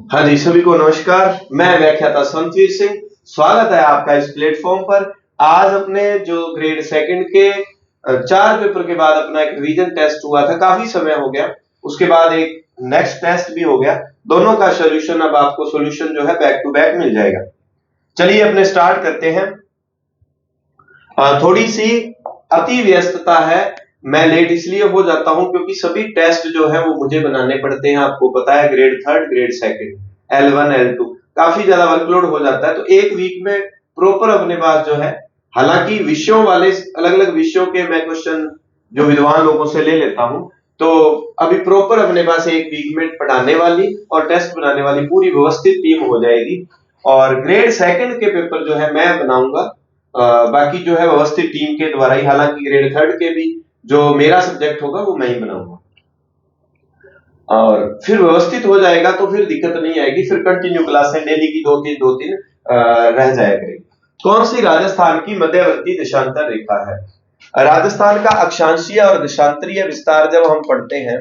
हाँ जी, सभी को नमस्कार। मैं व्याख्याता संतवीर सिंह, स्वागत है आपका इस प्लेटफॉर्म पर। आज अपने जो ग्रेड सेकंड के 4 पेपर के बाद अपना एक रिवीजन टेस्ट हुआ था, काफी समय हो गया। उसके बाद एक नेक्स्ट टेस्ट भी हो गया। दोनों का सॉल्यूशन अब आपको सॉल्यूशन जो है बैक टू बैक मिल जाएगा। चलिए अपने स्टार्ट करते हैं। थोड़ी सी अति व्यस्तता है, मैं लेट इसलिए हो जाता हूं क्योंकि सभी टेस्ट जो है वो मुझे बनाने पड़ते हैं। आपको पता है grade third, grade second, L1 L2 काफी ज्यादा वर्कलोड हो जाता है। तो एक वीक में प्रॉपर अपने पास जो है, हालांकि विषयों वाले अलग अलग विषयों के मैं क्वेश्चन जो विद्वान लोगों से ले लेता हूं, तो अभी प्रॉपर अपने पास एक वीक में पढ़ाने वाली और टेस्ट बनाने वाली पूरी व्यवस्थित टीम हो जाएगी। और ग्रेड सेकंड के पेपर जो है मैं बनाऊंगा, बाकी जो है व्यवस्थित टीम के द्वारा ही। हालांकि ग्रेड थर्ड के भी जो मेरा सब्जेक्ट होगा वो मैं ही बनाऊंगा, और फिर व्यवस्थित हो जाएगा तो फिर दिक्कत नहीं आएगी। फिर कंटिन्यू क्लासें डेली की दो तीन रह जाया करेगी। कौन सी राजस्थान की मध्यवर्ती देशांतर रेखा है? राजस्थान का अक्षांशीय और देशांतरीय विस्तार जब हम पढ़ते हैं,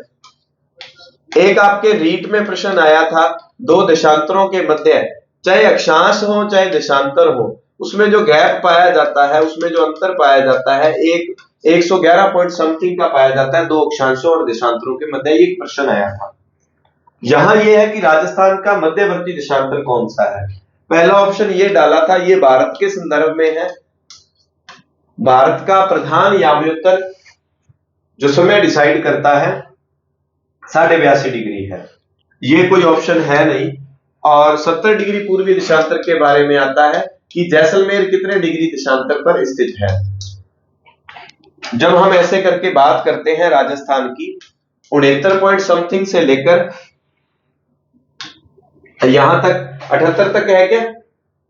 एक आपके रीट में प्रश्न आया था, दो देशांतरों के मध्य चाहे अक्षांश हो चाहे देशांतर हो, उसमें जो गैप पाया जाता है, उसमें जो अंतर पाया जाता है, एक 111 पॉइंट समथिंग का पाया जाता है दो अक्षांशों और देशांतरों के मध्य। एक प्रश्न आया था। यहां यह है कि राजस्थान का मध्यवर्ती देशांतर कौन सा है? पहला ऑप्शन ये डाला था, ये भारत के संदर्भ में है। भारत का प्रधान याम्योत्तर जो समय डिसाइड करता है 82.5 डिग्री है, ये कोई ऑप्शन है नहीं। और 70 डिग्री पूर्वी देशांतर के बारे में आता है कि जैसलमेर कितने डिग्री देशांतर पर स्थित है। जब हम ऐसे करके बात करते हैं राजस्थान की, 69 पॉइंट समथिंग से लेकर यहां तक 78 तक है क्या,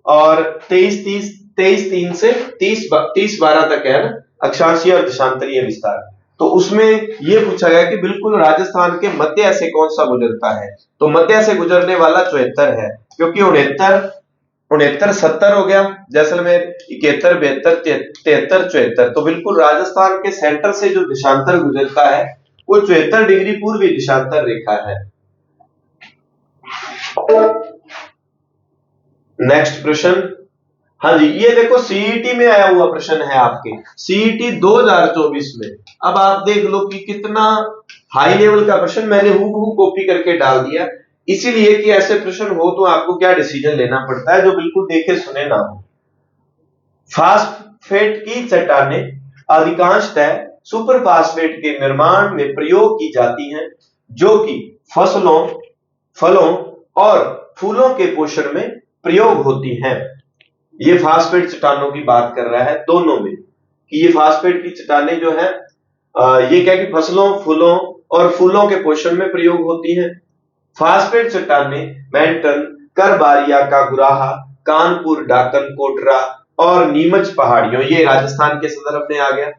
और 23 3 से 30 12 तक है ना अक्षांशीय और देशांतरीय विस्तार। तो उसमें यह पूछा गया कि बिल्कुल राजस्थान के मध्य से कौन सा गुजरता है, तो मध्य से गुजरने वाला 74 है, क्योंकि 69 70 हो गया, जैसलमेर 71 72 73 74। तो बिल्कुल राजस्थान के सेंटर से जो देशांतर गुजरता है वो 74 डिग्री पूर्वी देशांतर रेखा है। नेक्स्ट प्रश्न। हाँ जी, ये देखो सीईटी में आया हुआ प्रश्न है आपके, सीईटी 2024 में। अब आप देख लो कि कितना हाई लेवल का प्रश्न मैंने हूबहू कॉपी करके डाल दिया, इसीलिए कि ऐसे प्रश्न हो तो आपको क्या डिसीजन लेना पड़ता है जो बिल्कुल देखे सुने ना हो। फास्फेट की चट्टानें अधिकांशतः सुपर फास्फेट के निर्माण में प्रयोग की जाती हैं, जो कि फसलों, फलों और फूलों के पोषण में प्रयोग होती हैं। ये फास्फेट चट्टानों की बात कर रहा है दोनों में, कि ये फास्फेट की चट्टानें जो है ये क्या कि फसलों, फूलों और फूलों के पोषण में प्रयोग होती हैं। फास्फेट चट्टानें मेंटन, करबारिया का गुराहा, कानपुर, डाकन, कोटरा और नीमच पहाड़ियों, ये राजस्थान के संदर्भ में आ गया,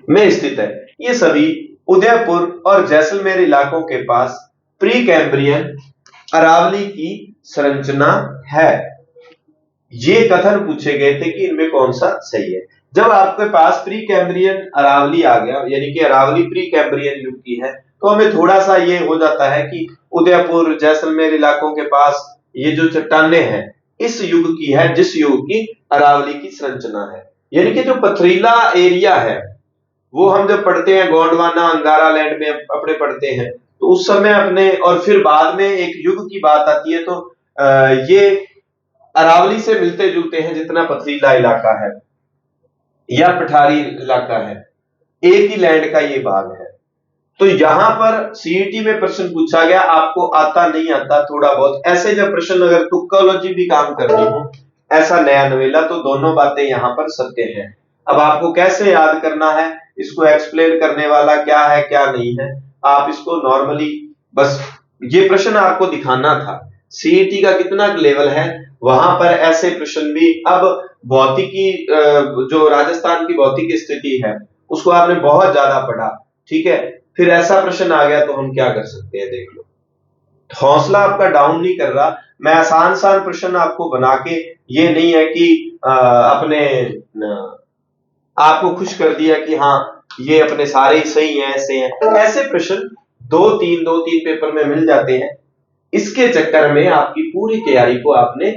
में स्थित है। ये सभी उदयपुर और जैसलमेर इलाकों के पास प्री कैम्ब्रियन अरावली की संरचना है। ये कथन पूछे गए थे कि इनमें कौन सा सही है। जब आपके पास प्री कैम्ब्रियन अरावली आ गया, यानी कि अरावली प्री कैम्ब्रियन युग की है, तो हमें थोड़ा सा ये हो जाता है कि उदयपुर जैसलमेर इलाकों के पास ये जो चट्टानें हैं इस युग की है, जिस युग की अरावली की संरचना है। यानी कि जो पथरीला एरिया है वो हम जब पढ़ते हैं गोंडवाना, अंगारा लैंड में अपने पढ़ते हैं, तो उस समय अपने, और फिर बाद में एक युग की बात आती है, तो ये अरावली से मिलते जुलते हैं जितना पथरीला इलाका है या पठारी इलाका है, एक ही लैंड का ये भाग है। तो यहां पर सीईटी में प्रश्न पूछा गया, आपको आता नहीं आता थोड़ा बहुत ऐसे, जब प्रश्न अगर तुक्कोलॉजी भी काम करनी हो ऐसा नया नवेला, तो दोनों बातें यहां पर सत्य हैं। अब आपको कैसे याद करना है, इसको एक्सप्लेन करने वाला क्या है क्या नहीं है, आप इसको नॉर्मली बस ये प्रश्न आपको दिखाना था सीईटी का कितना लेवल है। वहां पर ऐसे प्रश्न भी, अब भौतिकी जो राजस्थान की भौतिक स्थिति है उसको आपने बहुत ज्यादा पढ़ा, ठीक है, फिर ऐसा प्रश्न आ गया तो हम क्या कर सकते हैं, देख लो। हौसला आपका डाउन नहीं कर रहा, मैं आसान प्रश्न आपको बना के, ये नहीं है कि अपने आपको खुश कर दिया कि हाँ ये अपने सारे ही सही हैं, ऐसे हैं। ऐसे प्रश्न दो तीन पेपर में मिल जाते हैं, इसके चक्कर में आपकी पूरी तैयारी को आपने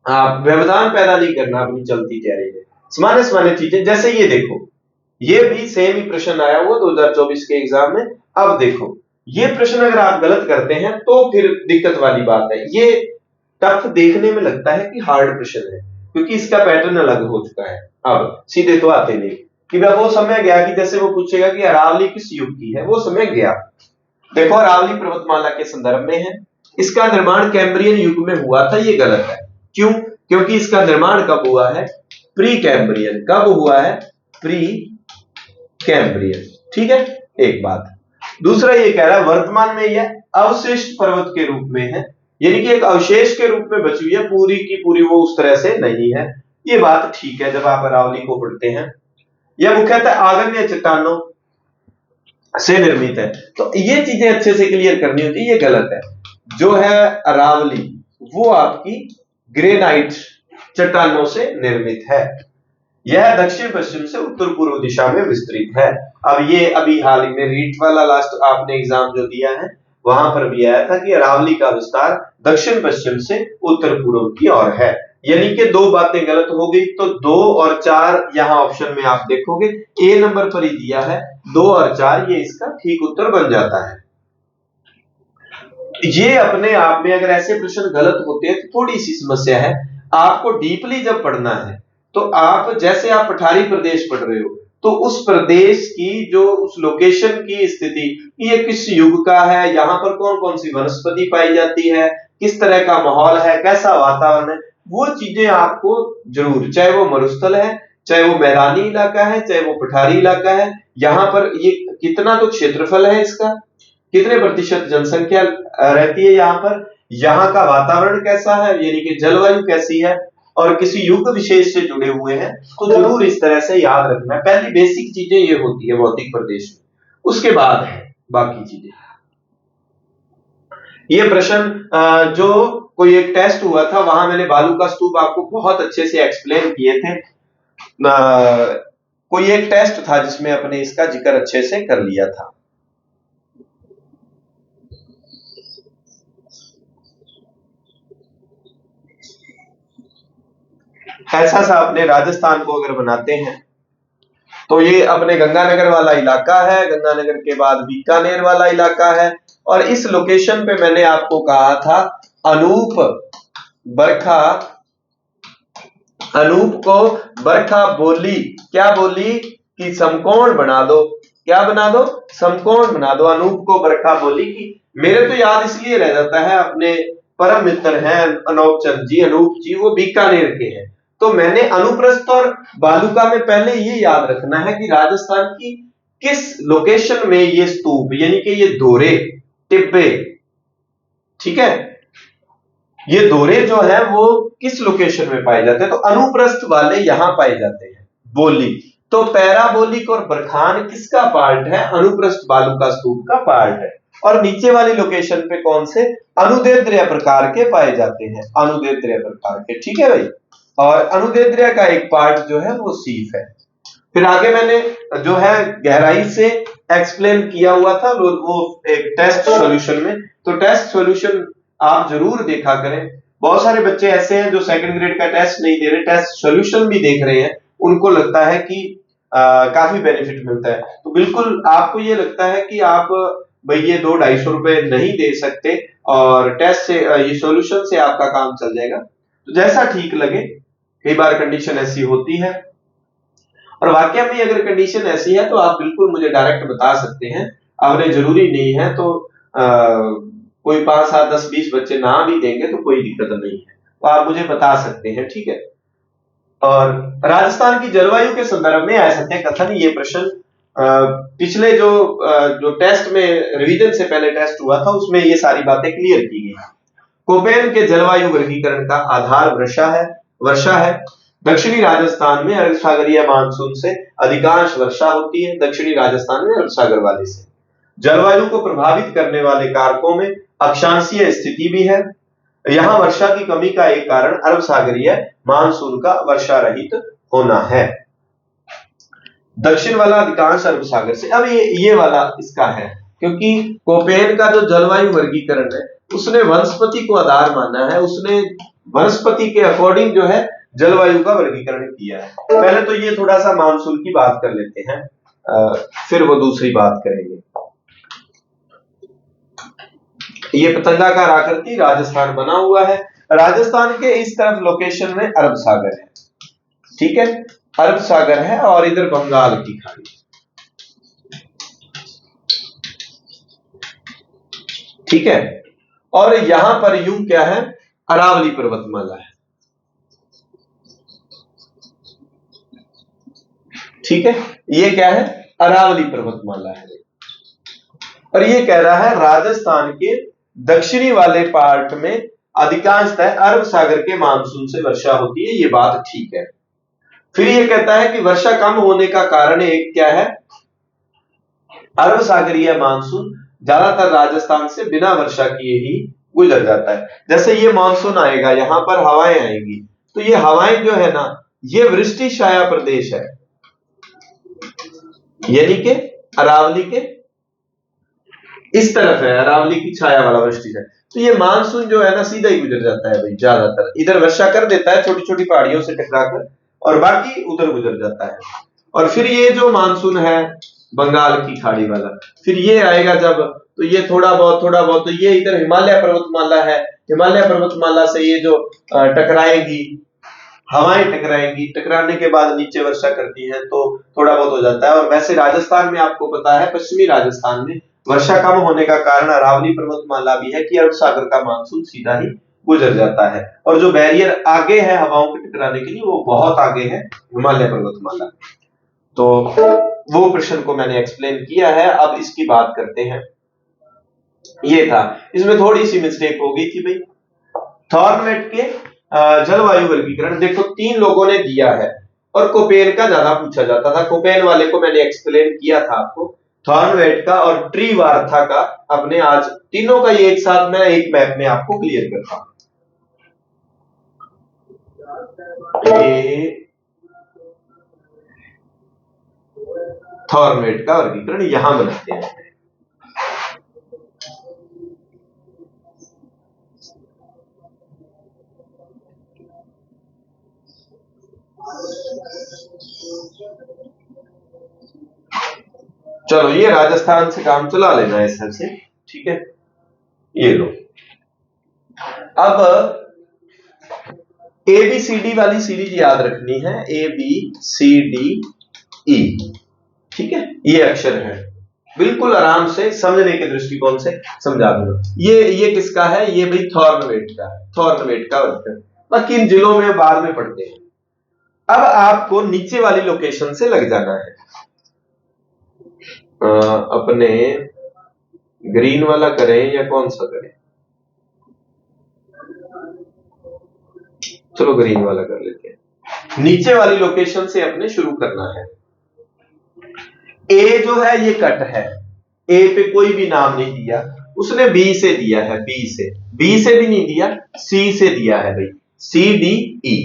व्यवधान पैदा नहीं करना अपनी चलती तैयारी में। सामान्य सामान्य चीजें, जैसे ये देखो, ये भी सेम ही प्रश्न आया हुआ 2024 के एग्जाम में। अब देखो, ये प्रश्न अगर आप गलत करते हैं तो फिर दिक्कत वाली बात है। ये टफ देखने में लगता है कि हार्ड प्रश्न है, क्योंकि इसका पैटर्न अलग हो चुका है। अब सीधे तो आते नहीं कि वो समय गया कि जैसे वो पूछेगा कि अरावली किस युग की है, वो समय गया। देखो, अरावली पर्वतमाला के संदर्भ में है, इसका निर्माण कैम्ब्रियन युग में हुआ था, ये गलत है। क्यों? क्योंकि इसका निर्माण कब हुआ है? Pre Cambrian. कब हुआ है? Pre Cambrian. ठीक है, एक बात। दूसरा ये कह रहा है वर्तमान में यह अवशिष्ट पर्वत के रूप में है, यानी कि एक अवशेष के रूप में बची हुई है, पूरी की पूरी वो उस तरह से नहीं है। ये बात ठीक है जब आप अरावली को पढ़ते हैं। यह मुख्यतः आग्नेय चट्टानों से निर्मित है। तो ये चीजें अच्छे से क्लियर करनी होती है, ये गलत है। जो है अरावली वो आपकी ग्रेनाइट चट्टानों से निर्मित है। यह दक्षिण पश्चिम से उत्तर पूर्व दिशा में विस्तृत है। अब ये अभी हाल ही में रीट वाला लास्ट आपने एग्जाम जो दिया है वहां पर भी आया था कि अरावली का विस्तार दक्षिण पश्चिम से उत्तर पूर्व की ओर है। यानी कि दो बातें गलत हो गई, तो 2 और 4 यहां ऑप्शन में आप देखोगे ए नंबर पर ही दिया है, 2 और 4 ये इसका ठीक उत्तर बन जाता है। ये अपने आप में अगर ऐसे प्रश्न गलत होते हैं तो थोड़ी सी समस्या है। आपको डीपली जब पढ़ना है तो आप जैसे आप पठारी प्रदेश पढ़ रहे हो तो उस प्रदेश की जो उस लोकेशन की स्थिति, ये किस युग का है, यहाँ पर कौन कौन सी वनस्पति पाई जाती है, किस तरह का माहौल है, कैसा वातावरण है, वो चीजें आपको जरूर, चाहे वो मरुस्थल है, चाहे वो मैदानी इलाका है, चाहे वो पठारी इलाका है, यहाँ पर ये कितना तो क्षेत्रफल है, इसका कितने प्रतिशत जनसंख्या रहती है यहाँ पर, यहाँ का वातावरण कैसा है, यानी कि जलवायु कैसी है, और किसी युग विशेष से जुड़े हुए हैं, तो जरूर इस तरह से याद रखना है। पहली बेसिक चीजें ये होती है भौतिक प्रदेश में, उसके बाद है बाकी चीजें। ये प्रश्न जो कोई एक टेस्ट हुआ था वहां मैंने बालू का स्तूप आपको बहुत अच्छे से एक्सप्लेन किए थे। कोई एक टेस्ट था जिसमें अपने इसका जिक्र अच्छे से कर लिया था। ऐसा सा अपने राजस्थान को अगर बनाते हैं तो ये अपने गंगानगर वाला इलाका है, गंगानगर के बाद बीकानेर वाला इलाका है, और इस लोकेशन पे मैंने आपको कहा था अनूप को बरखा बोली, क्या बोली कि समकोण बना दो, क्या बना दो, समकोण बना दो। अनूप को बरखा बोली कि मेरे तो याद इसलिए रह जाता है, अपने परम मित्र हैं अनूप चंद जी, अनूप जी वो बीकानेर के हैं, तो मैंने अनुप्रस्थ और बालूका में पहले ये याद रखना है कि राजस्थान की किस लोकेशन में ये स्तूप, यानी कि ये दोरे टिब्बे, ठीक है, ये दोरे जो है वो किस लोकेशन में पाए जाते हैं, तो अनुप्रस्थ वाले यहां पाए जाते हैं। बोली तो पैराबोलिक और बरखान किसका पार्ट है? अनुप्रस्थ बालूका स्तूप का पार्ट है। और नीचे वाली लोकेशन पे कौन से? अनुदैर्ध्य प्रकार के पाए जाते हैं, अनुदैर्ध्य प्रकार के, ठीक है भाई। और अनुदैर्ध्य का एक पार्ट जो है वो सीफ है। फिर आगे मैंने जो है गहराई से एक्सप्लेन किया हुआ था वो एक टेस्ट सॉल्यूशन में, तो टेस्ट सॉल्यूशन आप जरूर देखा करें। बहुत सारे बच्चे ऐसे हैं जो सेकंड ग्रेड का टेस्ट नहीं दे रहे, टेस्ट सॉल्यूशन भी देख रहे हैं, उनको लगता है कि काफी बेनिफिट मिलता है। तो बिल्कुल आपको ये लगता है कि आप भाई ये 200-250 रुपए नहीं दे सकते और टेस्ट से ये सॉल्यूशन से आपका काम चल जाएगा, तो जैसा ठीक लगे। कई बार कंडीशन ऐसी होती है, और वाकई में अगर कंडीशन ऐसी है तो आप बिल्कुल मुझे डायरेक्ट बता सकते हैं। आपने जरूरी नहीं है तो कोई 5, 7, 10, 20 बच्चे ना भी देंगे तो कोई दिक्कत नहीं है, तो आप मुझे बता सकते हैं, ठीक है। और राजस्थान की जलवायु के संदर्भ में ऐसे कथन, ये प्रश्न पिछले जो टेस्ट में रिवीजन से पहले टेस्ट हुआ था उसमें ये सारी बातें क्लियर की गई। कोपेन के जलवायु वर्गीकरण का आधार वर्षा है। दक्षिणी राजस्थान में अरब सागरीय मानसून से अधिकांश वर्षा होती है, दक्षिणी राजस्थान में अरब सागर वाले से। जलवायु को प्रभावित करने वाले कारकों में अक्षांशीय स्थिति भी है। यहाँ वर्षा की कमी का एक कारण अरब सागरीय मानसून का वर्षा रहित होना है। दक्षिण वाला अधिकांश अरब सागर से। अब ये वाला इसका है, क्योंकि कोपेन का जो जलवायु वर्गीकरण है उसने वनस्पति को आधार माना है, उसने वनस्पति के अकॉर्डिंग जो है जलवायु का वर्गीकरण किया है। पहले तो ये थोड़ा सा मानसून की बात कर लेते हैं, फिर वो दूसरी बात करेंगे। ये पतंगाकार आकृति राजस्थान बना हुआ है। राजस्थान के इस तरफ लोकेशन में अरब सागर है, ठीक है, अरब सागर है, और इधर बंगाल की खाड़ी, ठीक है। और यहां पर यूं क्या है, अरावली पर्वतमाला है, ठीक है, ये क्या है, अरावली पर्वतमाला है। और ये कह रहा है राजस्थान के दक्षिणी वाले पार्ट में अधिकांशतः अरब सागर के मानसून से वर्षा होती है, ये बात ठीक है। फिर ये कहता है कि वर्षा कम होने का कारण एक क्या है, अरब सागरीय मानसून ज्यादातर राजस्थान से बिना वर्षा किए ही गुजर जाता है। जैसे ये मानसून आएगा, यहां पर हवाएं आएंगी, तो ये हवाएं जो है ना, ये वृष्टि छाया प्रदेश है, यानी कि अरावली के इस तरफ है, अरावली की छाया वाला वृष्टि है। तो ये मानसून जो है ना सीधा ही गुजर जाता है भाई, ज्यादातर इधर वर्षा कर देता है छोटी छोटी पहाड़ियों से टकराकर, और बाकी उधर गुजर जाता है। और फिर ये जो मानसून है बंगाल की खाड़ी वाला, फिर ये आएगा जब, तो ये थोड़ा बहुत तो ये इधर हिमालय पर्वतमाला है, हिमालय पर्वतमाला से ये जो टकराएगी, हवाएं टकराएंगी, टकराने के बाद नीचे वर्षा करती है, तो थोड़ा बहुत हो जाता है। और वैसे राजस्थान में आपको पता है, पश्चिमी राजस्थान में वर्षा कम होने का कारण अरावली पर्वतमाला भी है कि अरब सागर का मानसून सीधा ही गुजर जाता है, और जो बैरियर आगे है हवाओं के टकराने के लिए वो बहुत आगे है, हिमालय पर्वतमाला। तो वो प्रश्न को मैंने एक्सप्लेन किया है। अब इसकी बात करते हैं। ये था, इसमें थोड़ी सी मिस्टेक हो गई थी भाई, थॉर्नवेट के जलवायु वर्गीकरण देखो 3 लोगों ने दिया है, और कोपेन का ज्यादा पूछा जाता था। कोपेन वाले को मैंने एक्सप्लेन किया था आपको, थॉर्नवेट का और ट्रीवार्था का, अपने आज तीनों का ये एक साथ मैं एक मैप में आपको क्लियर करता हूं। ये थॉर्नवेट का वर्गीकरण यहां बनाते हैं। चलो ये राजस्थान से काम चला लेना है इस से, ठीक है। ये लो, अब ABCD वाली सीरीज याद रखनी है, ABCDE, ठीक है। ये अक्षर है, बिल्कुल आराम से समझने के दृष्टिकोण से समझा दूंगा। ये किसका है, ये भाई थॉर्नवेट का है, थॉर्नवेट का वर्गीकरण, बाकी इन जिलों में बाद में पढ़ते हैं। अब आपको नीचे वाली लोकेशन से लग जाना है, अपने ग्रीन वाला करें या कौन सा करें, चलो ग्रीन वाला कर लेते हैं। नीचे वाली लोकेशन से अपने शुरू करना है। ए जो है ये कट है, ए पे कोई भी नाम नहीं दिया, उसने बी से दिया है, बी से भी नहीं दिया, सी से दिया है भाई, CDE।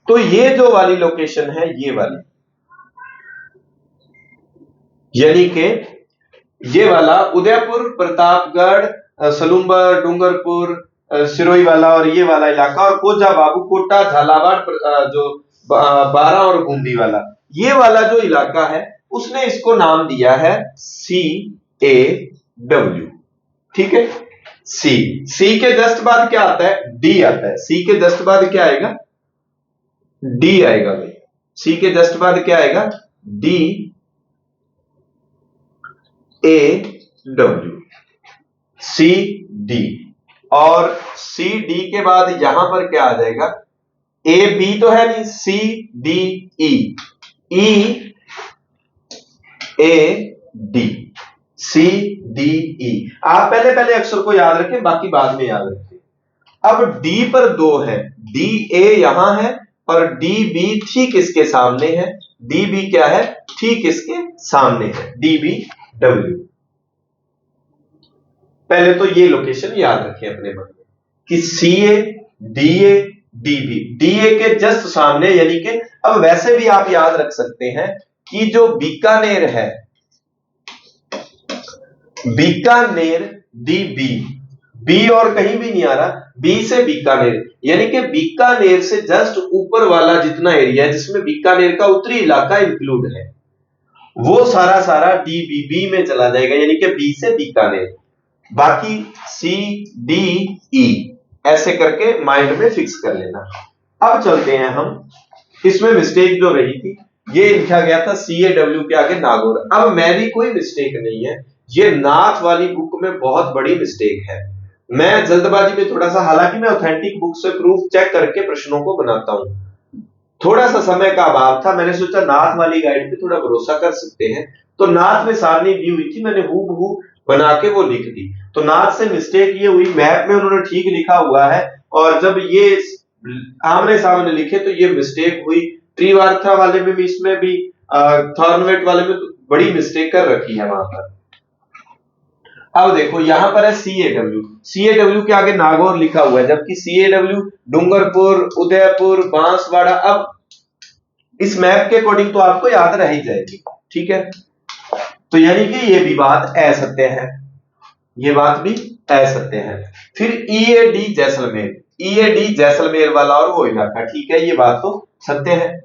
तो ये जो वाली लोकेशन है ये वाली, यानी कि ये वाला उदयपुर, प्रतापगढ़, सलूम्बर, डूंगरपुर, सिरोही वाला, और ये वाला इलाका, और कोजा बाबू, कोटा, झालावाड़, जो बारां और बूंदी वाला, ये वाला जो इलाका है उसने इसको नाम दिया है CAW, ठीक है। सी के जस्ट बाद क्या आता है, डी आता है। सी के जस्ट बाद क्या आएगा, डी आएगा भाई। सी के जस्ट बाद क्या आएगा, DAW, CD, और CD के बाद यहां पर क्या आ जाएगा, AB तो है नहीं, CDE, EAD, CDE। आप पहले अक्षर को याद रखें, बाकी बाद में याद रखें। अब D पर 2 है, DA यहां है और DB ठीक इसके सामने है, DB क्या है, ठीक इसके सामने है, DBW। पहले तो ये लोकेशन याद रखें अपने मन में कि CA, DA, DB, DA के जस्ट सामने, यानी कि अब वैसे भी आप याद रख सकते हैं कि जो बीकानेर है, बीकानेर दी बी, बी और कहीं भी नहीं आ रहा, बी से बीकानेर, यानी कि बीकानेर से जस्ट ऊपर वाला जितना एरिया है जिसमें बीकानेर का उत्तरी इलाका इंक्लूड है, वो सारा सारा डीबीबी में चला जाएगा, यानी कि बी से बीकानेर। बाकी सी डी ई ऐसे करके माइंड में फिक्स कर लेना। अब चलते हैं हम, इसमें मिस्टेक जो रही थी, ये लिखा गया था CAW के आगे नागौर। अब मैं भी कोई मिस्टेक नहीं है, ये नाथ वाली बुक में बहुत बड़ी मिस्टेक है। मैं जल्दबाजी में थोड़ा सा, हालांकि मैं ऑथेंटिक बुक से प्रूफ चेक करके प्रश्नों को बनाता हूं, थोड़ा सा समय का अभाव था, मैंने सोचा नाथ वाली गाइड पे थोड़ा भरोसा कर सकते हैं, तो नाथ में सारणी दी हुई थी, मैंने हूबहू बना के वो लिख दी। तो नाथ से मिस्टेक ये हुई, मैप में उन्होंने ठीक लिखा हुआ है और जब ये आमने सामने लिखे तो ये मिस्टेक हुई। त्रिवार्था वाले में भी, इसमें भी, थॉर्नवेट वाले में तो बड़ी मिस्टेक कर रखी है वहां पर। अब देखो यहां पर है CAW, CAW के आगे नागौर लिखा हुआ है, जबकि CAW डूंगरपुर, उदयपुर, बांसवाड़ा। अब इस मैप के अकॉर्डिंग तो आपको याद रह ही जाएगी, ठीक है। तो यानी कि ये भी बात असत्य है, ये बात भी असत्य है। फिर EAD जैसलमेर, EAD जैसलमेर वाला और वो इलाका, ठीक है, ये बात तो सत्य है।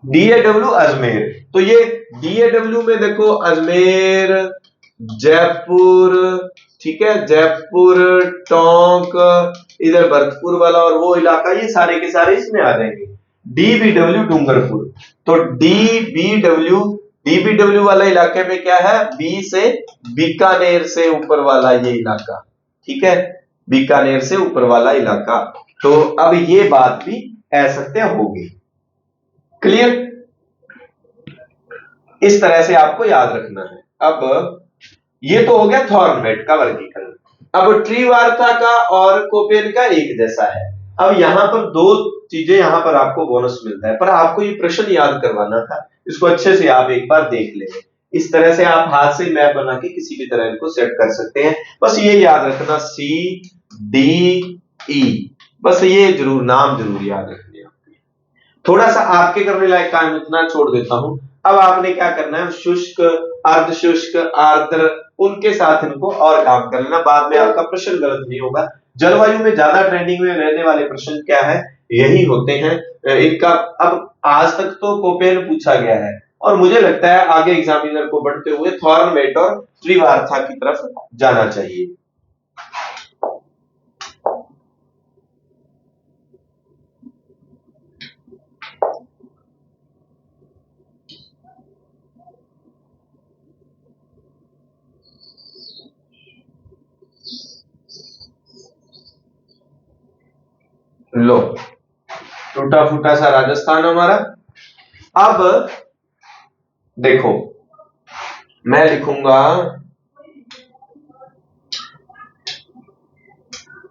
DAW अजमेर, तो ये DAW में देखो अजमेर, जयपुर, ठीक है, जयपुर, टोंक, इधर भरतपुर वाला और वो इलाका, ये सारे के सारे इसमें आ जाएंगे। DBW डूंगरपुर, तो डीबीडब्ल्यू वाला इलाके में क्या है, बी से बीकानेर से ऊपर वाला ये इलाका, ठीक है, बीकानेर से ऊपर वाला इलाका। तो अब ये बात भी असत्य होगी। क्लियर, इस तरह से आपको याद रखना है। अब ये तो हो गया थॉर्नवेट का वर्गीकरण। अब त्रिवार्ता का और कोपेन का एक जैसा है। अब यहां पर दो चीजें, यहां पर आपको बोनस मिलता है, पर आपको ये प्रश्न याद करवाना था, इसको अच्छे से आप एक बार देख लें। इस तरह से आप हाथ से मैप बना के किसी भी तरह इनको सेट कर सकते हैं। बस ये याद रखना CDE, बस ये जरूर नाम जरूर याद रखने। थोड़ा सा आपके करने लायक काम इतना छोड़ देता हूं। अब आपने क्या करना है, शुष्क, अर्धशुष्क, आर्द्र, उनके साथ इनको और काम कर लेना, बाद में आपका प्रश्न गलत नहीं होगा। जलवायु में ज्यादा ट्रेंडिंग में रहने वाले प्रश्न क्या है, यही होते हैं इनका। अब आज तक तो कोपेन पूछा गया है और मुझे लगता है आगे एग्जामिनर को बढ़ते हुए थॉर्नवेट और त्रिवार्था की तरफ जाना चाहिए। लो, टूटा फूटा सा राजस्थान हमारा। अब देखो मैं लिखूंगा,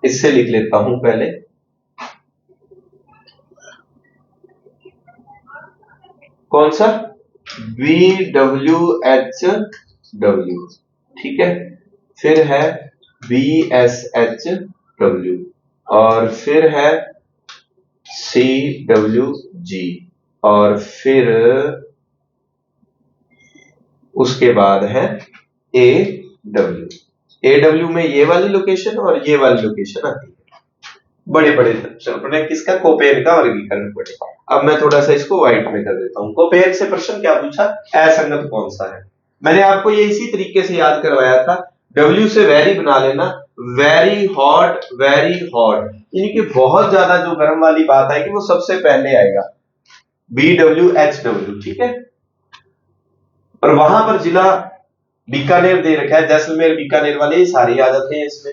इससे लिख लेता हूं पहले, कौन सा, BWHW, ठीक है, फिर है BSHW और फिर है CWG और फिर उसके बाद है AW में ये वाली लोकेशन और ये वाली लोकेशन आती है। बड़े बड़े अपने किसका, कोपेन का वर्गीकरण पड़े। अब मैं थोड़ा सा इसको व्हाइट में कर देता हूं। कोपेन से प्रश्न क्या पूछा, असंगत कौन सा है। मैंने आपको ये इसी तरीके से याद करवाया था, W से वेरी बना लेना, वेरी हॉट, यानी कि बहुत ज्यादा जो गर्म वाली बात आएगी वो सबसे पहले आएगा, BWHW, ठीक है। और वहां पर जिला बीकानेर दे रखा है, जैसलमेर, बीकानेर वाले ये सारे आ जाते हैं इसमें।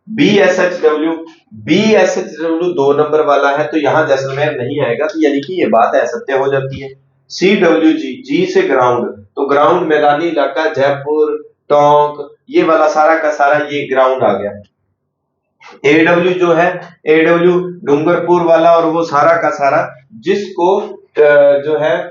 BSHW 2 नंबर वाला है तो यहां जैसलमेर नहीं आएगा, तो यानी कि ये बात असत्य हो जाती है। CWG, G से ग्राउंड, तो ग्राउंड मैदानी इलाका, जयपुर, टोंक, ये वाला सारा का सारा ये ग्राउंड आ गया। AW जो है, AW डूंगरपुर वाला और वो सारा का सारा, जिसको जो है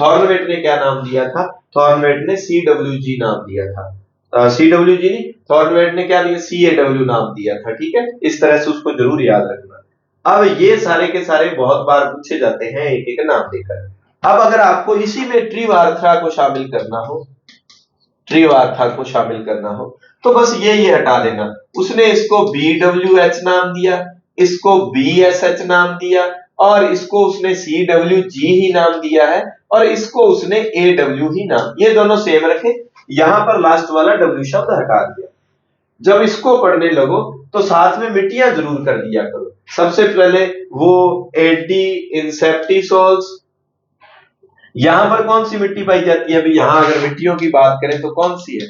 थॉर्नवेट ने क्या नाम दिया था, थॉर्नवेट ने CWG नाम दिया था। CWG नहीं, थॉर्नवेट ने क्या दिया, CAW नाम दिया था, ठीक है। इस तरह से उसको जरूर याद रखना। अब ये सारे के सारे बहुत बार पूछे जाते हैं एक एक नाम देकर। अब अगर आपको इसी में त्रिवार्था को शामिल करना हो त्रिवार्था को शामिल करना हो तो बस ये हटा देना। उसने इसको BWH नाम दिया, इसको BSH नाम दिया और इसको उसने CWG ही नाम दिया है और इसको उसने AW ही नाम, ये दोनों सेम रखे, यहां पर लास्ट वाला W शब्द हटा दिया। जब इसको पढ़ने लगो तो साथ में मिट्टियां जरूर कर दिया करो। सबसे पहले वो एंटी इंसेप्टिसोल्स, यहां पर कौन सी मिट्टी पाई जाती है? अभी यहां अगर मिट्टियों की बात करें तो कौन सी है?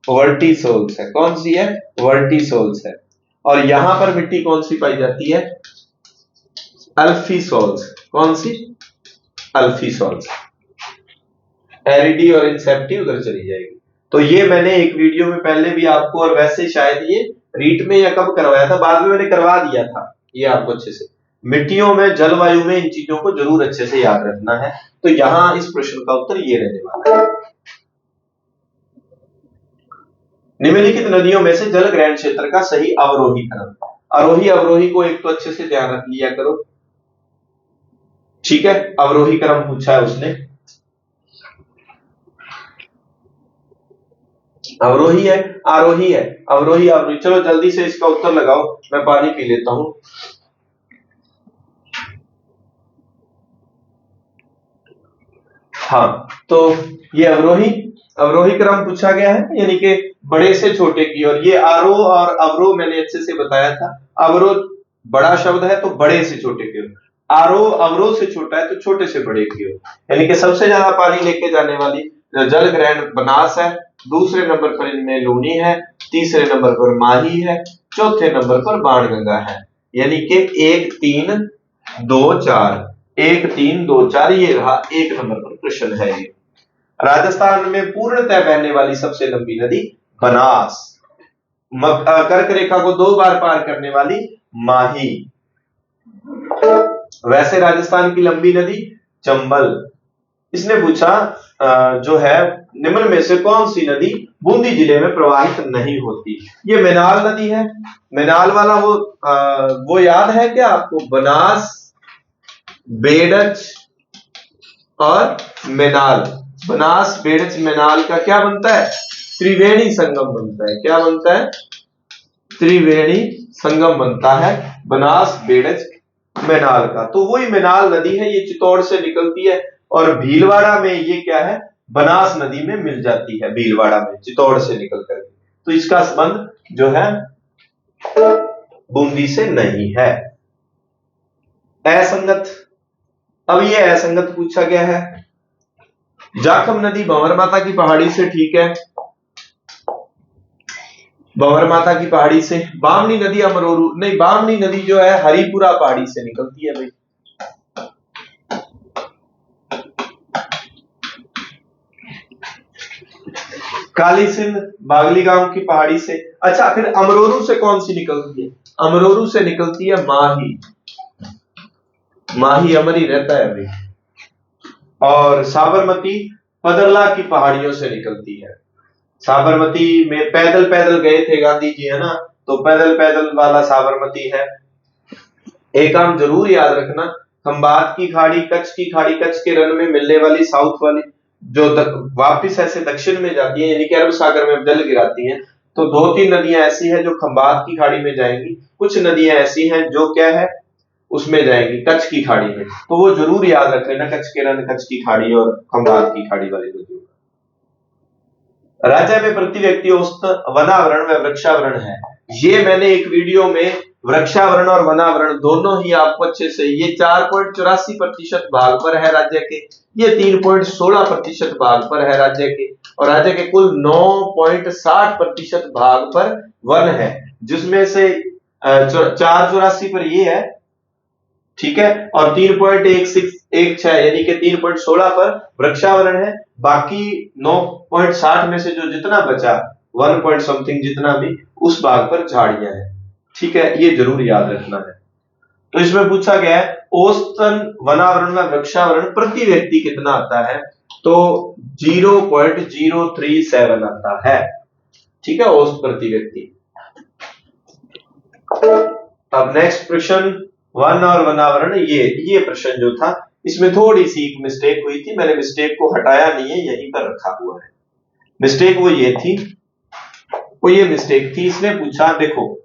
वर्टिसोल्स है। कौन सी है? वर्टिसोल्स है। और यहां पर मिट्टी कौन सी पाई जाती है? अल्फीसोल्स। कौन सी? अल्फीसोल्स। एरिडी और इंसेप्टी उधर चली जाएगी। तो ये मैंने एक वीडियो में पहले भी आपको, और वैसे शायद ये रीट में या कब करवाया था, बाद में मैंने करवा दिया था ये आपको अच्छे से। मिट्टियों में, जलवायु में इन चीजों को जरूर अच्छे से याद रखना है। तो यहां इस प्रश्न का उत्तर ये रहने वाला है। निम्नलिखित नदियों में से जल ग्रहण क्षेत्र का सही अवरोही क्रम, आरोही अवरोही को एक तो अच्छे से ध्यान रख लिया करो, ठीक है। अवरोही क्रम पूछा है उसने, अवरोही है, आरोही है, अवरोही अवरोही। चलो जल्दी से इसका उत्तर लगाओ, मैं पानी पी लेता हूं। हाँ, तो ये अवरोही क्रम पूछा गया है, यानी कि बड़े से छोटे की ओर। ये आरोह और अवरोह मैंने अच्छे से बताया था। अवरोह बड़ा शब्द है तो बड़े से छोटे की ओर, आरोह अवरोह से छोटा है तो छोटे से बड़े की ओर। यानी कि सबसे ज्यादा पानी लेके जाने वाली जल ग्रहण बनास है, दूसरे नंबर पर इनमें लूनी है, तीसरे नंबर पर माही है, चौथे नंबर पर बाणगंगा है। यानी कि 1 3 2 4, 1 3 2 4, ये रहा 1 नंबर पर प्रश्न है। ये राजस्थान में पूर्णतः बहने वाली सबसे लंबी नदी बनास, कर्क रेखा को 2 बार पार करने वाली माही। वैसे राजस्थान की लंबी नदी चंबल। इसने पूछा जो है निम्न में से कौन सी नदी बूंदी जिले में प्रवाहित नहीं होती? ये मेनाल नदी है। मेनाल वाला वो याद है क्या आपको? बनास, बेड़च और मेनाल। बनास, बेड़च, मेनाल का क्या बनता है? त्रिवेणी संगम बनता है। क्या बनता है? त्रिवेणी संगम बनता है बनास, बेड़च, मेनाल का। तो वही मेनाल नदी है, ये चित्तौड़ से निकलती है और भीलवाड़ा में ये क्या है? बनास नदी में मिल जाती है, भीलवाड़ा में चित्तौड़ से निकल कर। तो इसका संबंध जो है बूंदी से नहीं है। असंगत, अब ये असंगत पूछा गया है। जाखम नदी भंवर माता की पहाड़ी से, ठीक है, भंवर माता की पहाड़ी से। बामनी नदी अमरोरू, नहीं, बामनी नदी जो है हरिपुरा पहाड़ी से निकलती है भाई। काली सिंध बागली गांव की पहाड़ी से। अच्छा, फिर अमरोरू से कौन सी निकलती है? अमरोरू से निकलती है माही। माही अमर ही रहता है भाई। और साबरमती पदरला की पहाड़ियों से निकलती है। साबरमती में पैदल पैदल गए थे गांधी जी, है ना, तो पैदल पैदल वाला साबरमती है। एक काम जरूर याद रखना, खंबात की खाड़ी, कच्छ की खाड़ी, कच्छ के रन में मिलने वाली साउथ वाली जो वापिस ऐसे दक्षिण में जाती है, यानी कि अरब सागर में जल गिराती हैं। तो 2-3 नदियां ऐसी हैं जो खंबात की खाड़ी में जाएंगी, कुछ नदियां ऐसी हैं जो क्या है उसमें जाएंगी, कच्छ की खाड़ी में। तो वो जरूर याद रख लेना, कच्छ के रन, कच्छ की खाड़ी और खंबात की खाड़ी वाली नदियों। राज्य में प्रति व्यक्ति औसत वनावरण व वृक्षावरण है। ये मैंने एक वीडियो में वृक्षावरण और वनावरण दोनों ही आपको अच्छे से, ये 4.84% भाग पर है राज्य के, ये 3.16% भाग पर है राज्य के, और राज्य के कुल 9.60% भाग पर वन है, जिसमें से 4.84 पर ये है, ठीक है, और 3.16 यानी कि 3.16 पर वृक्षावरण है। बाकी 9.60 में से जो जितना बचा 1 पॉइंट समथिंग जितना भी, उस भाग पर झाड़ियां हैं, ठीक है, ये जरूर याद रखना है। तो इसमें पूछा गया है औसतन वनावरण व वृक्षावरण प्रति व्यक्ति कितना आता है? तो 0.037 आता है, ठीक है, औसत प्रति व्यक्ति। अब नेक्स्ट प्रश्न, वन और वनावरण। ये प्रश्न जो था इसमें थोड़ी सी एक मिस्टेक हुई थी, मैंने मिस्टेक को हटाया नहीं है, यहीं पर रखा हुआ है। मिस्टेक वो ये थी, वो ये मिस्टेक थी। इसने पूछा, देखो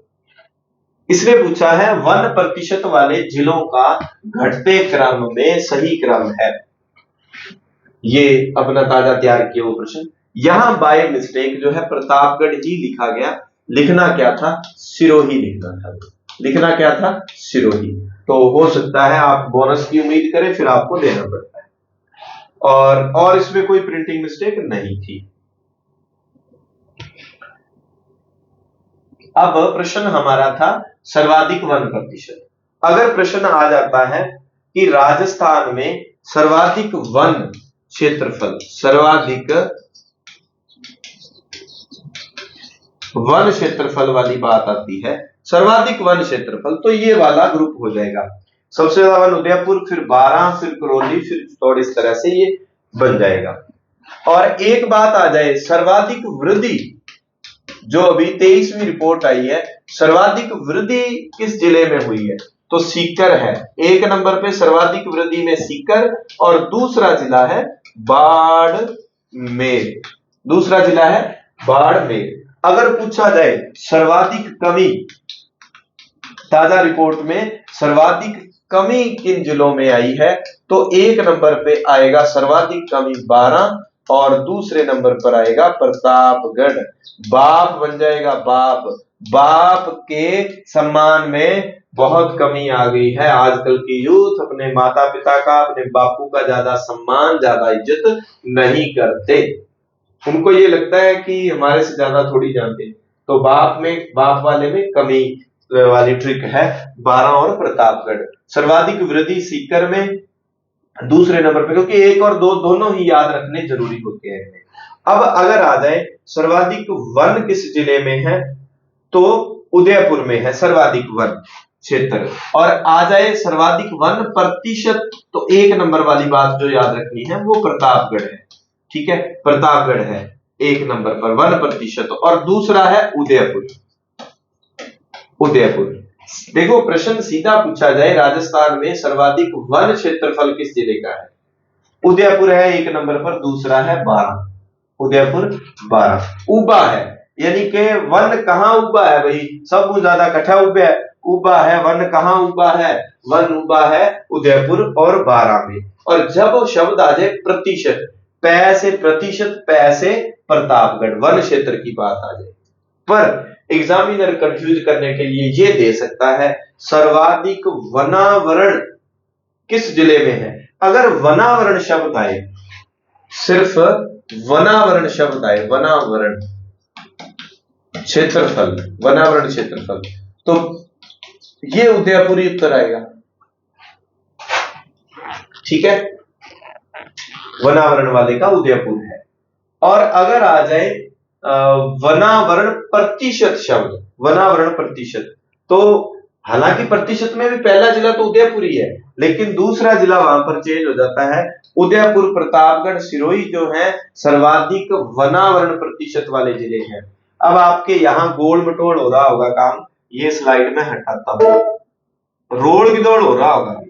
इसने पूछा है 1% वाले जिलों का घटते क्रम में सही क्रम है। ये अपना ताजा तैयार किया वो प्रश्न। यहां बाय मिस्टेक जो है प्रतापगढ़ ही लिखा गया, लिखना क्या था, सिरोही लिखना था। लिखना क्या था, सिरोही। तो हो सकता है आप बोनस की उम्मीद करें, फिर आपको देना पड़ता है। और इसमें कोई प्रिंटिंग मिस्टेक नहीं थी। अब प्रश्न हमारा था सर्वाधिक 1%। अगर प्रश्न आ जाता है कि राजस्थान में सर्वाधिक वन क्षेत्रफल, सर्वाधिक वन क्षेत्रफल वाली बात आती है, सर्वाधिक वन क्षेत्रफल, तो ये वाला ग्रुप हो जाएगा। सबसे ज्यादा वन उदयपुर, फिर 12, फिर करौली, फिर चित्तौड़, इस तरह से ये बन जाएगा। और एक बात आ जाए, सर्वाधिक वृद्धि जो अभी 23वीं रिपोर्ट आई है, सर्वाधिक वृद्धि किस जिले में हुई है, तो सीकर है। एक नंबर पे सर्वाधिक वृद्धि में सीकर, और दूसरा जिला है बाड़मेर। दूसरा जिला है बाड़मेर। अगर पूछा जाए सर्वाधिक कमी, ताजा रिपोर्ट में सर्वाधिक कमी किन जिलों में आई है, तो एक नंबर पे आएगा सर्वाधिक कमी 12, और दूसरे नंबर पर आएगा प्रतापगढ़। बाप बन जाएगा, बाप। बाप के सम्मान में बहुत कमी आ गई है। आजकल की यूथ अपने माता पिता का, अपने बापू का ज्यादा सम्मान, ज्यादा इज्जत नहीं करते। उनको ये लगता है कि हमारे से ज्यादा थोड़ी जानते। तो बाप वाले में कमी वाली ट्रिक है 12 और प्रतापगढ़। सर्वाधिक वृद्धि सीकर में, दूसरे नंबर पे, क्योंकि एक और दो दोनों ही याद रखने जरूरी होते हैं। अब अगर आ जाए सर्वाधिक वन किस जिले में है, तो उदयपुर में है सर्वाधिक वन क्षेत्र। और आ जाए सर्वाधिक वन प्रतिशत, तो एक नंबर वाली बात जो याद रखनी है वो प्रतापगढ़ है। ठीक है, प्रतापगढ़ है एक नंबर पर 1%, और दूसरा है उदयपुर। उदयपुर। देखो प्रश्न सीधा पूछा जाए, राजस्थान में सर्वाधिक वन क्षेत्रफल किस जिले का है, उदयपुर है एक नंबर पर, दूसरा है 12। उदयपुर 12 उबा है, यानी कि वन कहां उबा है भाई, सब ज्यादा कठा उबा है। वन कहां उबा है, वन उबा है उदयपुर और 12 में। और जब शब्द आ जाए प्रतिशत, पै से प्रतिशत, पै से प्रतापगढ़, वन क्षेत्र की बात आ जाए, पर एग्जामिनर कंफ्यूज करने के लिए ये दे सकता है सर्वाधिक वनावरण किस जिले में है। अगर वनावरण शब्द आए, सिर्फ वनावरण शब्द आए, वनावरण क्षेत्रफल, वनावरण क्षेत्रफल, तो ये उदयपुरी उत्तर आएगा। ठीक है, वनावरण वाले का उदयपुर है। और अगर आ जाए वनावरण प्रतिशत शब्द, वनावरण प्रतिशत, तो हालांकि प्रतिशत में भी पहला जिला तो उदयपुर ही है, लेकिन दूसरा जिला वहां पर चेंज हो जाता है। उदयपुर, प्रतापगढ़, सिरोही जो है सर्वाधिक वनावरण प्रतिशत वाले जिले हैं। अब आपके यहां गोल मटोल हो रहा होगा काम, ये स्लाइड में हटाता हूं। रोड़ की दौड़ हो रहा होगा,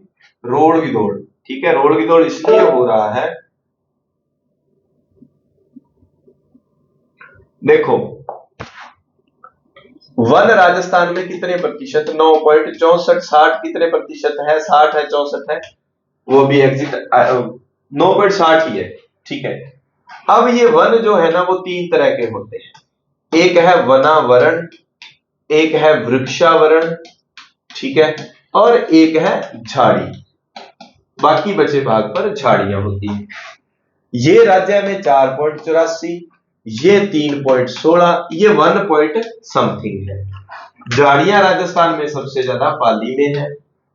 रोड़ की दौड़। ठीक है, रोड़ की दौड़ इसलिए हो रहा है, देखो वन राजस्थान में कितने प्रतिशत, 9.64, 60 कितने प्रतिशत है, 60 है, 64 है, वो भी एग्जिट 9.60 ही है। ठीक है, अब ये वन जो है ना वो तीन तरह के होते हैं, एक है वनावरण, एक है वृक्षावरण, ठीक है, और एक है झाड़ी। बाकी बचे भाग पर झाड़ियां होती हैं। ये राज्य में 4.84, ये 3.16, ये 1 पॉइंट समथिंग है। झाड़ियां राजस्थान में सबसे ज्यादा पाली में है,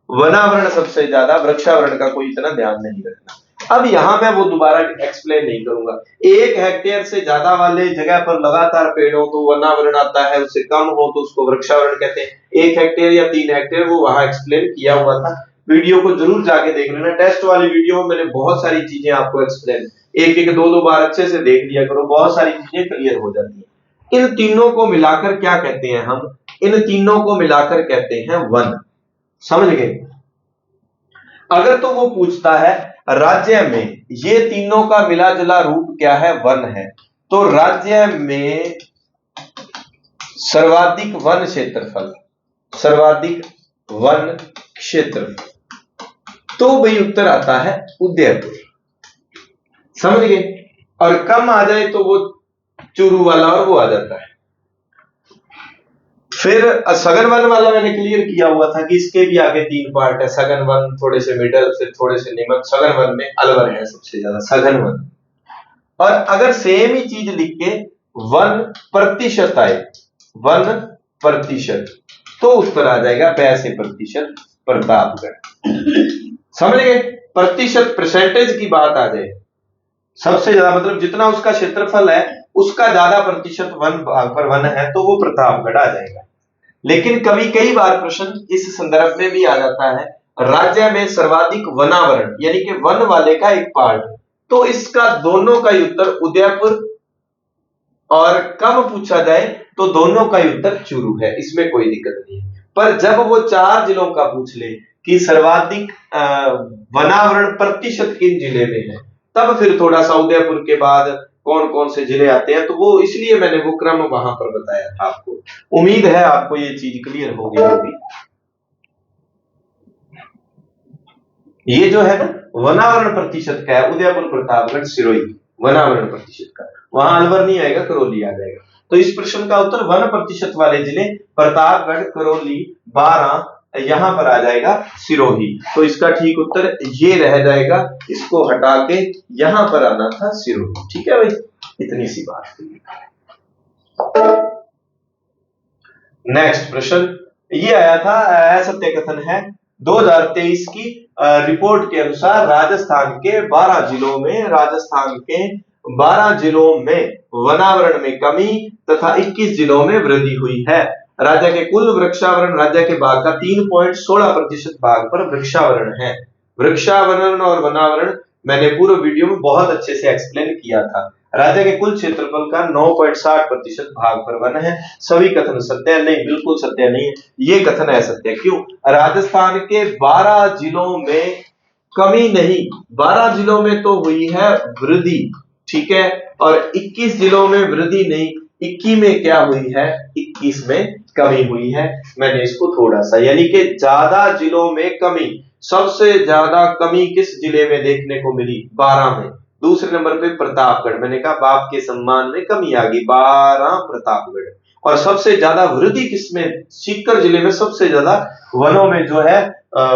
वनावरण सबसे ज्यादा, वृक्षावरण का कोई इतना ध्यान नहीं रखना। अब यहां मैं वो दोबारा एक्सप्लेन नहीं करूंगा। 1 हेक्टेयर से ज्यादा वाले जगह पर लगातार पेड़ हो तो वनावरण आता है, उससे कम हो तो उसको वृक्षावरण कहते हैं। 1 हेक्टेयर या 3 हेक्टेयर वो वहां एक्सप्लेन किया हुआ था, वीडियो को जरूर जाके देख लेना। टेस्ट वाली वीडियो में मैंने बहुत सारी चीजें आपको एक्सप्लेन, एक दो बार अच्छे से देख लिया करो, बहुत सारी चीजें क्लियर हो जाती है। इन तीनों को मिलाकर क्या कहते हैं हम, इन तीनों को मिलाकर कहते हैं वन। समझ गए। अगर तो वो पूछता है राज्य में ये तीनों का मिला जुला रूप क्या है, वन है, तो राज्य में सर्वाधिक वन क्षेत्रफल, सर्वाधिक वन क्षेत्रफल, तो भाई उत्तर आता है उदयपुर। समझ गए? और कम आ जाए तो वो चूरू वाला और वो आ जाता है। फिर सघन वन वाला मैंने क्लियर किया हुआ था कि इसके भी आगे 3 पार्ट है, सघन वन, थोड़े से मिडल, फिर थोड़े से निम्न। सघन वन में अलवर है सबसे ज्यादा, सघन वन। और अगर सेम ही चीज लिख के 1% आए, 1%, तो उत्तर आ जाएगा 82% प्रतापगढ़। समझ गए? प्रतिशत, परसेंटेज की बात आ जाए, सबसे ज्यादा मतलब जितना उसका क्षेत्रफल है उसका ज्यादा प्रतिशत वन भाग पर वन है, तो वो प्रतापगढ़ आ जाएगा। लेकिन कई बार प्रश्न इस संदर्भ में भी आ जाता है, राज्य में सर्वाधिक वनावरण यानी कि वन वाले का एक पार्ट, तो इसका दोनों का ही उत्तर उदयपुर, और कम पूछा जाए तो दोनों का ही उत्तर चूरू है, इसमें कोई दिक्कत नहीं है। पर जब वो 4 जिलों का पूछ ले कि सर्वाधिक वनावरण प्रतिशत किन जिले में है, तब फिर थोड़ा सा उदयपुर के बाद कौन कौन से जिले आते हैं, तो वो इसलिए मैंने वो क्रम वहां पर बताया था आपको। उम्मीद है आपको ये चीज क्लियर हो गई होगी। ये जो है ना वनावरण प्रतिशत का है, उदयपुर, प्रतापगढ़, सिरोही, वनावरण प्रतिशत का, वहां अलवर नहीं आएगा, करौली आ जाएगा। तो इस प्रश्न का उत्तर 1% वाले जिले प्रतापगढ़, करौली, 12, यहां पर आ जाएगा सिरोही। तो इसका ठीक उत्तर ये रह जाएगा, इसको हटा के यहां पर आना था सिरोही। ठीक है भाई, इतनी सी बात। नेक्स्ट प्रश्न ये आया था, असत्य कथन है। 2023 की रिपोर्ट के अनुसार राजस्थान के 12 जिलों में वनावरण में कमी तथा 21 जिलों में वृद्धि हुई है। राज्य के कुल वृक्षावरण, राज्य के भाग का 3.16% भाग पर वृक्षावरण है। वृक्षावरण और वनावरण मैंने पूर्व वीडियो में बहुत अच्छे से एक्सप्लेन किया था। राज्य के कुल क्षेत्रफल का 9.60% भाग पर वन है। सभी कथन सत्य नहीं, बिल्कुल सत्य नहीं है, ये कथन असत्य। क्यों? राजस्थान के 12 जिलों में कमी नहीं, 12 जिलों में तो हुई है वृद्धि, ठीक है, और 21 जिलों में वृद्धि नहीं, 21 में क्या हुई है, 21 में कमी हुई है। मैंने इसको थोड़ा सा, यानी कि ज्यादा जिलों में कमी, सबसे ज्यादा कमी किस जिले में देखने को मिली, 12 में। दूसरे नंबर पे प्रतापगढ़, मैंने कहा बाप के सम्मान में कमी आ गई, 12 प्रतापगढ़। और सबसे ज्यादा वृद्धि किसमें, सीकर जिले में सबसे ज्यादा वनों में जो है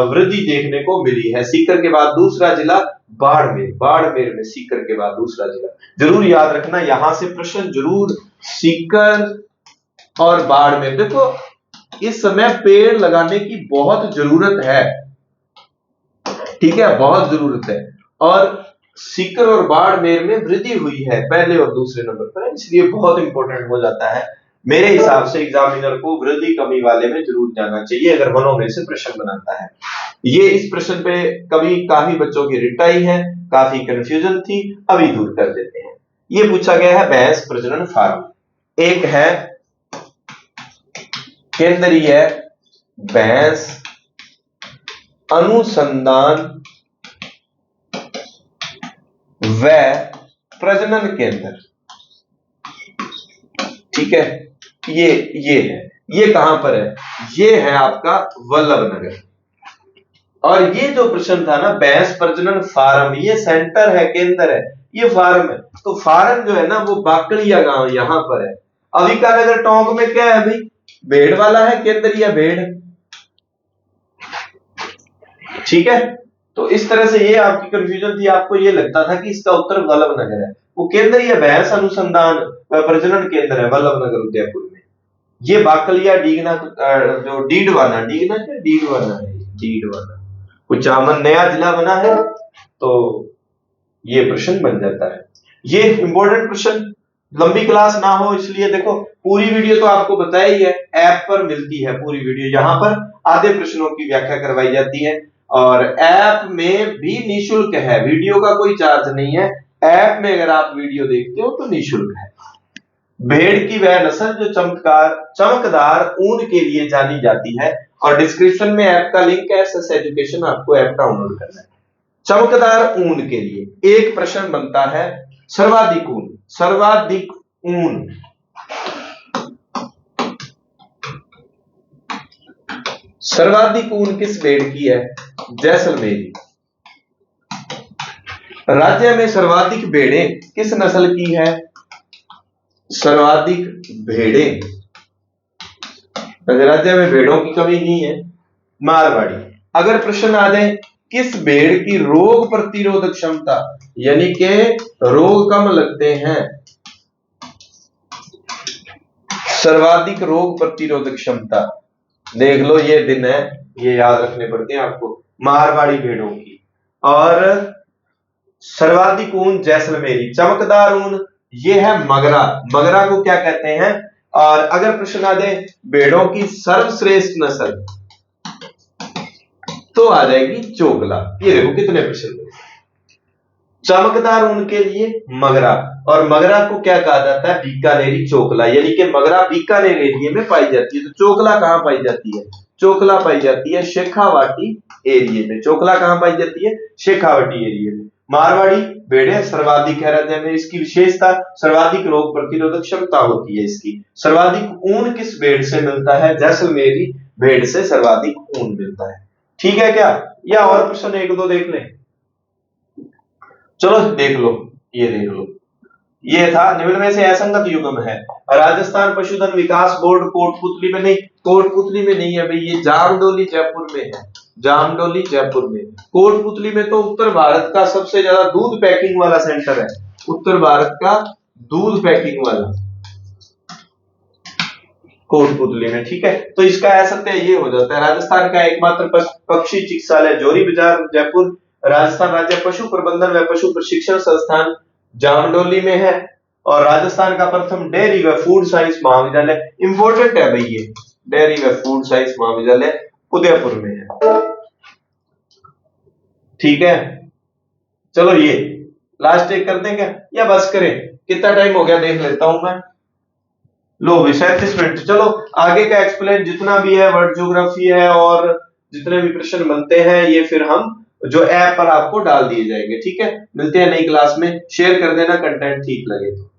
वृद्धि देखने को मिली है। सीकर के बाद दूसरा जिला बाड़मेर, बाड़मेर में सीकर के बाद दूसरा जिला। जरूर याद रखना, यहां से प्रश्न जरूर, सीकर और बाड़मेर। देखो इस समय पेड़ लगाने की बहुत जरूरत है, ठीक है, बहुत जरूरत है, और सीकर और बाड़मेर में वृद्धि हुई है पहले और दूसरे नंबर पर, इसलिए बहुत इंपॉर्टेंट हो जाता है। मेरे हिसाब से एग्जामिनर को वृद्धि कमी वाले में जरूर जाना चाहिए अगर वनों में से प्रश्न बनाता है। ये इस प्रश्न पे काफी बच्चों की रिटाई है, काफी कंफ्यूजन थी, अभी दूर कर देते हैं। ये पूछा गया है भैंस प्रजनन फार्म। एक है केंद्रीय भैंस अनुसंधान व प्रजनन केंद्र, ठीक है, ये है, ये कहां पर है, ये है आपका वल्लभनगर। और ये जो प्रश्न था ना भैंस प्रजनन फार्म, ये सेंटर है, केंद्र है, ये फार्म है। तो फार्म जो है ना वो बाकड़िया गांव यहां पर है। अविका नगर टोंक में क्या है भाई, भेड़ वाला है, केंद्रीय भेड़, ठीक है। तो इस तरह से ये आपकी कंफ्यूजन थी, आपको ये लगता था कि इसका उत्तर वल्लभनगर है, वो केंद्रीय भैंस अनुसंधान प्रजनन केंद्र है वल्लभनगर उदयपुर में। ये बाकलिया डीगना, जो डीडवाना, डीगना क्या, डीडवाना है, डीडवाना कुचामन नया जिला बना है, तो ये प्रश्न बन जाता है। ये इंपॉर्टेंट प्रश्न, लंबी क्लास ना हो इसलिए देखो पूरी वीडियो तो आपको बताया ही है, ऐप पर मिलती है पूरी वीडियो, यहाँ पर आधे प्रश्नों की व्याख्या करवाई जाती है, और ऐप में भी निःशुल्क है, वीडियो का कोई चार्ज नहीं है। ऐप में अगर आप वीडियो देखते हो तो निःशुल्क है। भेड़ की वह नस्ल जो चमकदार ऊन के लिए जानी जाती है, और डिस्क्रिप्शन में ऐप का लिंक है, एसएस एजुकेशन, आपको ऐप डाउनलोड करना है। चमकदार ऊन के लिए एक प्रश्न बनता है, सर्वाधिक ऊन, सर्वाधिक ऊन किस भेड़ की है? जैसलमेरी। राज्य में सर्वाधिक भेड़ें किस नस्ल की है? सर्वाधिक भेड़ें, राज्य में भेड़ों की कमी नहीं है, मारवाड़ी। अगर प्रश्न आ जाए किस भेड़ की रोग प्रतिरोधक क्षमता, यानी कि रोग कम लगते हैं, सर्वाधिक रोग प्रतिरोधक क्षमता, देख लो ये दिन है, ये याद रखने पड़ते हैं आपको, मारवाड़ी भेड़ों की। और सर्वाधिक ऊन जैसलमेरी। चमकदार ऊन ये है मगरा। मगरा को क्या कहते हैं? और अगर प्रश्न आ जाए भेड़ों की सर्वश्रेष्ठ नस्ल, तो आ जाएगी चोगला। ये देखो कितने प्रश्न, चमकदार ऊन के लिए मगरा, और मगरा को क्या कहा जाता है? बीकानेरी चोकला, यानी कि मगरा बीकानेर एरिया में पाई जाती है। तो चोकला कहां पाई जाती है? चोकला पाई जाती है शेखावाटी एरिया में। चोकला कहां पाई जाती है? शेखावाटी एरिया में। मारवाड़ी भेड़ें सर्वाधिक है राज्य में, इसकी विशेषता सर्वाधिक रोग प्रतिरोधक क्षमता होती है इसकी। सर्वाधिक ऊन किस भेड़ से मिलता है? जैसलमेरी भेड़ से सर्वाधिक ऊन मिलता है। ठीक है क्या? या और प्रश्न एक दो देख लें? चलो देख लो, ये देख लो, ये था निम्न में से असंगत युग्म है। राजस्थान पशुधन विकास बोर्ड कोटपुतली में नहीं, कोटपुतली में नहीं है भाई, ये जामडोली जयपुर में है, जामडोली जयपुर में। कोटपुतली में तो उत्तर भारत का सबसे ज्यादा दूध पैकिंग वाला सेंटर है, उत्तर भारत का दूध पैकिंग वाला कोटपुतली में। ठीक है, तो इसका असत्य ये हो जाता है। राजस्थान का एकमात्र पक्षी चिकित्सालय जोरी बाजार जयपुर, राजस्थान राज्य पशु प्रबंधन व पशु प्रशिक्षण संस्थान जामडोली में है, और राजस्थान का प्रथम डेयरी व फूड साइंस महाविद्यालय, इंपॉर्टेंट है भाई ये, डेयरी व फूड साइंस महाविद्यालय उदयपुर में है। ठीक है, चलो ये लास्ट एक कर दें क्या, या बस करें? कितना टाइम हो गया देख लेता हूं मैं। लो 37 मिनट। चलो आगे का एक्सप्लेन जितना भी है, वर्ड ज्योग्राफी है और जितने भी प्रश्न बनते हैं, ये फिर हम जो ऐप पर आपको डाल दिए जाएंगे। ठीक है, मिलते हैं नई क्लास में। शेयर कर देना कंटेंट ठीक लगे तो।